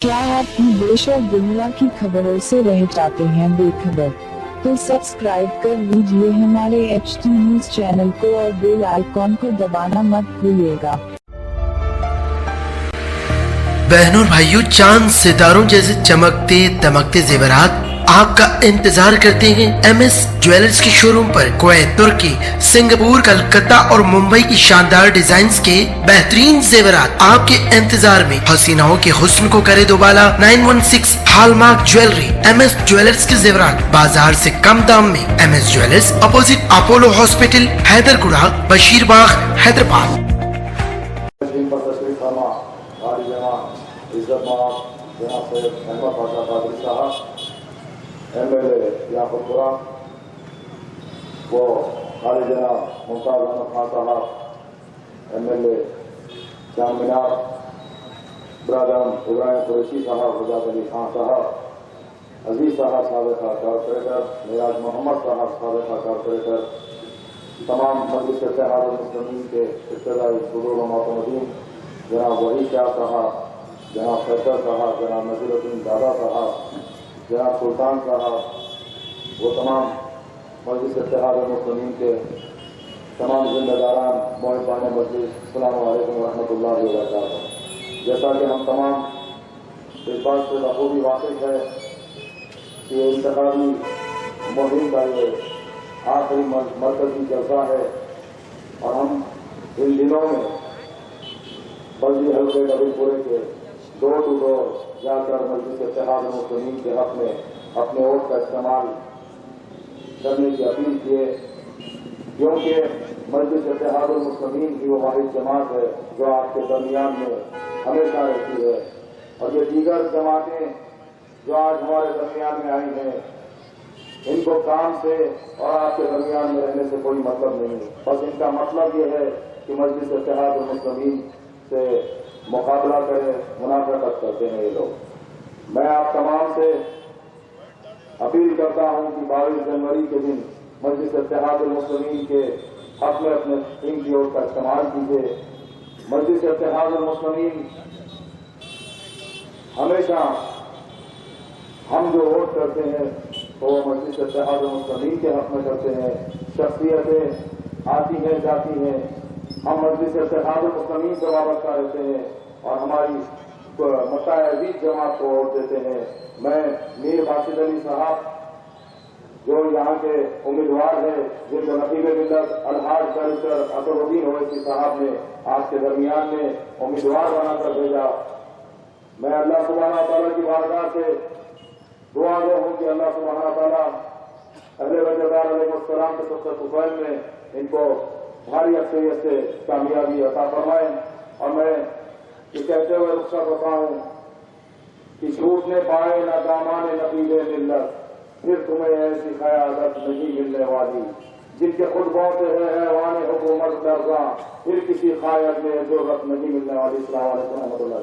क्या आप देश और दुनिया की खबरों से रह जाते हैं बेखबर? तो सब्सक्राइब कर लीजिए हमारे HT न्यूज चैनल को और बेल आइकॉन को दबाना मत भूलिएगा। बहनों और भाइयों, चांद सितारों जैसे चमकते दमकते जेवरात आपका इंतजार करते हैं MS ज्वेलर्स के शोरूम पर। कुवैत, तुर्की, सिंगापुर, कलकत्ता और मुंबई की शानदार डिजाइन्स के बेहतरीन जेवरात आपके इंतजार में। हसीनाओं के हुस्न को करे दोबाला। 916 हॉलमार्क ज्वेलरी। MS ज्वेलर्स के जेवरात बाजार से कम दाम में। MS ज्वेलर्स opposite Apollo hospital, Hyderguda, Basheerbagh, Hyderabad. MLA Yakubpura वो खाली जनाब मुमताज अहमद खान साहब, MLA चार मीनार ब्रदर इब्राहिम कुरैशी साहब, रजाक अली खान साहब, अजीज साहब साबिका कॉर्पोरेटर, मिराज मोहम्मद साहब साबिका कॉर्पोरेटर, तमाम मजलिस इत्तेहाद मुस्लिमीन के इब्तदाई सदर व मोतमदीन जनाब वही शाह साहब, जनाब फैसल साहब, जनाब नसीरुद्दीन दादा साहब, जनाब सुल्तान साहब, वो तमाम मजलिस इत्तेहाद मुस्लिमीन के तमाम जिम्मेदारान मोहब्बान मजलिस, अस्सलामु अलैकुम व रहमतुल्लाहि व बरकातहू। जैसा कि हम तमाम इस बात से बखूबी वाकिफ है कि इंतखाबी मुहिम का ये आखिरी मरकजी जलसा है और हम इन दिनों में बल्दी हल्के नबीपुरे के डोर टू डोर जाकर मजलिस इत्तेहाद मुस्लिमीन के हक में अपने वोट का इस्तेमाल करने की अपील किए, क्योंकि मजलिस इत्तेहाद मुस्लिमीन की वो वाहिद जमात है जो आपके दरमियान में हमेशा रहती है। और ये दीगर जमातें जो आज हमारे दरमियान में आई हैं, इनको काम से और आपके दरमियान में रहने से कोई मतलब नहीं, बस इनका मतलब ये है कि मजलिस इत्तेहाद मुस्लिमीन से मुकाबला करे, मुनाफरत करते हैं ये लोग। मैं आप तमाम से अपील करता हूं कि 22 जनवरी के दिन मजलिस इत्तेहाद मुस्लिमीन के हक में अपने कीमती वोट का इस्तेमाल कीजिए। मजलिस इत्तेहाद मुस्लिमीन हमेशा हम जो वोट करते हैं तो वो मजलिस इत्तेहाद मुस्लिमीन के हक में करते हैं। शख्सियतें आती हैं जाती हैं, हम मजलिस इत्तेहाद मुस्लिमीन से वाबस्ता रहते हैं और हमारी मताअजीज जमात को वोट देते हैं। मैं मीर बासित अली साहब जो यहाँ के उम्मीदवार हैं, जिनको नकीब मिल्लत अलहाज बैरिस्टर असदुद्दीन ओवैसी साहब ने आज के दरमियान में उम्मीदवार बनाकर भेजा, मैं अल्लाह सुब्हानहू तआला की बारगाह से दुआ गो हूँ कि अल्लाह सुब्हानहू तआला अहले वजदार अलैहिस्सलाम के सबसे तुफैल में इनको भारी अक्सरियत से कामयाबी अता फरमाए। और मैं ये कहते हुए रुखसत होता हूँ कि छूटने पाए न दामान नबीले मिल्लत, फिर तुम्हें ऐसी क़यादत नहीं मिलने वाली, जिनके खुतबों से है हैवान हुकूमत दरगाह, फिर किसी क़ायद में ज़रूरत नहीं मिलने वाली। अस्सलामु अलैकुम व रहमतुल्लाह।